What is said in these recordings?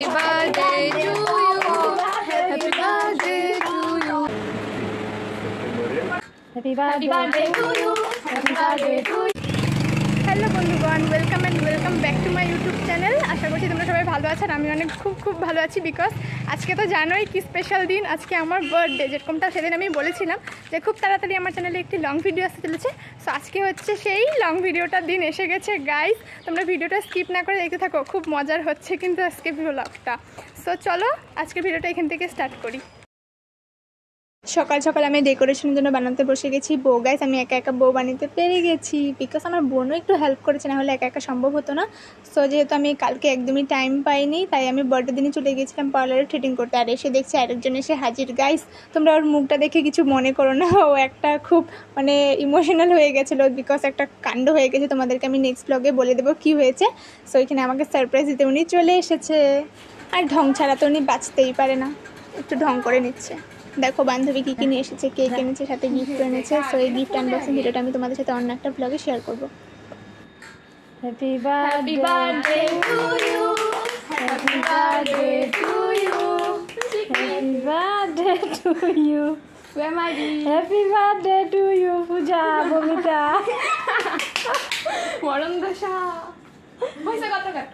birthday to you. Happy birthday to you. Happy birthday to you. Happy birthday to you. Hello বন্ধুগণ, welcome back to my YouTube channel. আশা করছি তোমরা সবাই ভালো আছেন। আমি অনেক খুব ভালো আছি, বিকজ আজকে তো জানোই কি স্পেশাল দিন। আজকে আমার বার্থডে, যেরকমটা সেদিন আমি বলেছিলাম যে খুব তাড়াতাড়ি আমার চ্যানেলে একটি লং ভিডিও আসতে চলেছে। সো আজকে হচ্ছে সেই লং ভিডিওটার দিন এসে গেছে গাইস। তোমরা ভিডিওটা স্কিপ না করে দেখতে থাকো, খুব মজার হচ্ছে কিন্তু আজকে ব্লগটা। সো চলো আজকের ভিডিওটা এখান থেকে স্টার্ট করি। সকাল সকাল আমি ডেকোরেশনের জন্য বানাতে বসে গেছি বউ। গাইস আমি একা বউ বানাতে পেরে গেছি, বিকজ আমার বোনও একটু হেল্প করেছে, না হলে একা সম্ভব হতো না। সো যেহেতু আমি কালকে একদমই টাইম পাইনি, তাই আমি বার্থডে দিনে চলে গেছিলাম পার্লারে থ্রেডিং করতে। আর এসে দেখছি আরেকজন এসে হাজির। গাইস তোমরা ওর মুখটা দেখে কিছু মনে করো না, ও একটা খুব ইমোশনাল হয়ে গেছিলো, বিকজ একটা কাণ্ড হয়ে গেছে। তোমাদেরকে আমি নেক্সট ব্লগে বলে দেবো কী হয়েছে। সো এখানে আমাকে সারপ্রাইজ দিতে উনি চলে এসেছে। আর ঢং ছাড়া তো উনি বাঁচতেই পারে না, একটু ঢং করে নিচ্ছে। দেখো বান্ধবী কী নিয়ে এসেছে, কেক এনেছে, সাথে গিফট এনেছে। সো এই গিফট আনবক্সিং ভিডিওটা আমি তোমাদের সাথে অন্য একটা ব্লগে শেয়ার করবো। Happy birthday to you, happy birthday to you, happy birthday to you, happy birthday to you Puja, বমিতা, মরণ দশা, পয়সা কত কাট।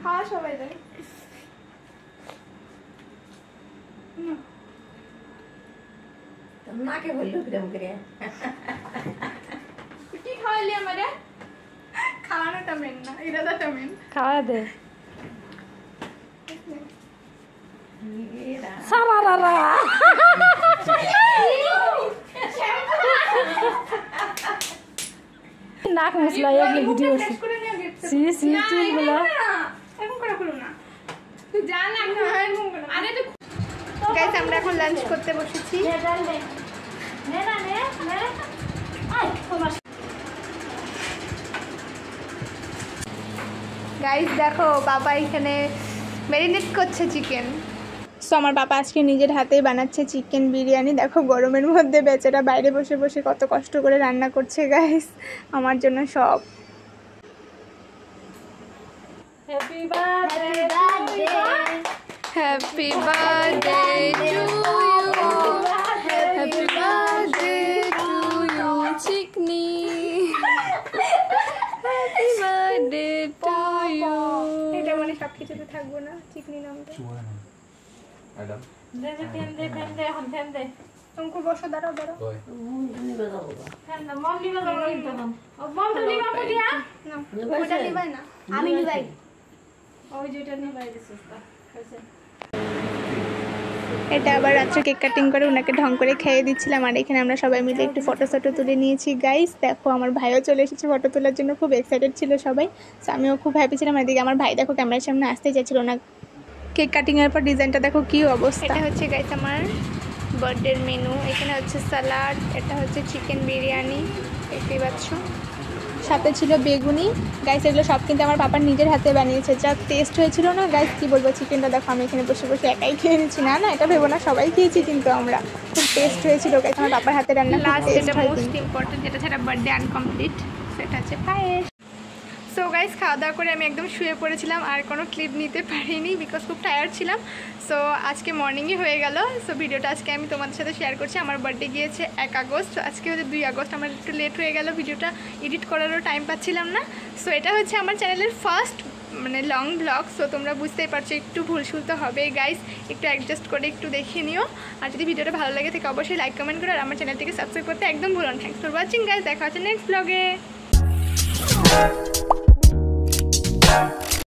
খাওয়া সবাই যায় নাকে বললো কিরম করে কি খাওয়ালি আমারে? খাওয়ানোটা মেন না, ইরাদাটা মেন। খাওয়া দে সারারারা নাক মুছলা এই ভিডিও সি চুলগুলো এরকম করে খুলো না, তুই জান না এরকম করে। আরে তো গাইস আমরা এখন লাঞ্চ করতে বসেছি। গাইস দেখো বাবা এখানে ম্যারিনেট করছে চিকেন। সো আমার বাবা আজকে নিজের হাতেই বানাচ্ছে চিকেন বিরিয়ানি। দেখো গরমের মধ্যে বেচারা বাইরে বসে বসে কত কষ্ট করে রান্না করছে গাইস আমার জন্য সব। Happy birthday happy birthday to you, happy birthday to you চিকনি, হ্যাপি বার্থডে টু ইউ। এটা মানে সব কিছুতে থাকবো না, চিকনি নামটা। ম্যাডাম দে এখন ফ্যান দে। তুমি বসো, দাঁড়াও ফ্যান না মন নিবা যাবো কিন্তু মন তো নিবা দিয়া না, ওটা নিবাই না, আমি নিবাই। ওই যেটা নিবাই দিছিস তা হইছে। এটা আবার রাত্রে কেক কাটিং করে ওনাকে ঢং করে খেয়ে দিচ্ছিলাম। আর এখানে আমরা সবাই মিলে একটু ফটো তুলে নিয়েছি গাইস। দেখো আমার ভাইও চলে এসেছে ফটো তোলার জন্য, খুব এক্সাইটেড ছিল সবাই। সো আমিও খুব হ্যাপি ছিলাম। এদিকে আমার ভাই দেখো ক্যামেরার সামনে আসতেই চাইছিল না। কেক কাটিংয়ের পর ডিজাইনটা দেখো কী অবস্থা। এটা হচ্ছে গাইস আমার বার্থডের মেনু। এখানে হচ্ছে স্যালাড, এটা হচ্ছে চিকেন বিরিয়ানি, দেখতেই পাচ্ছ, সাথে ছিল বেগুনি। গাইস এগুলো সব কিন্তু আমার পাপার নিজের হাতে বানিয়েছে, যা টেস্ট হয়েছিল না গাইস কি বলবো। চিকেনটা দেখো আমি এখানে বসে বসে একাই খেয়ে নিচ্ছি, না এটা ভেবো না, সবাই খেয়েছি কিন্তু আমরা। খুব টেস্ট হয়েছিল গাইস আমার পাপার হাতে রান্না। লাস্ট যেটা মোস্ট ইম্পর্টেন্ট, যেটা ছাড়া বার্থডে আনকমপ্লিট, সেটা হচ্ছে পায়েস। সো গাইস খাওয়া দাওয়া করে আমি একদম শুয়ে পড়েছিলাম, আর কোনো ক্লিপ নিতে পারিনি বিকজ খুব টায়ার্ড ছিলাম। সো আজকে মর্নিংই হয়ে গেল। সো ভিডিওটা আজকে আমি তোমাদের সাথে শেয়ার করছি। আমার বার্থডে গিয়েছে 1 আগস্ট, আজকে হচ্ছে 2 আগস্ট। আমার একটু লেট হয়ে গেল, ভিডিওটা এডিট করারও টাইম পাচ্ছিলাম না। সো এটা হচ্ছে আমার চ্যানেলের ফার্স্ট লং ব্লগ। সো তোমরা বুঝতেই পারছো একটু ভুলসুল তো হবে গাইস, একটু অ্যাডজাস্ট করে একটু দেখিয়ে নিও। আর যদি ভিডিওটা ভালো লাগে থাকে অবশ্যই লাইক কমেন্ট করো, আর আমার চ্যানেলটিকে সাবস্ক্রাইব করতে একদম ভুলো না। থ্যাংকস ফর ওয়াচিং গাইস, দেখা হচ্ছে নেক্সট ব্লগে।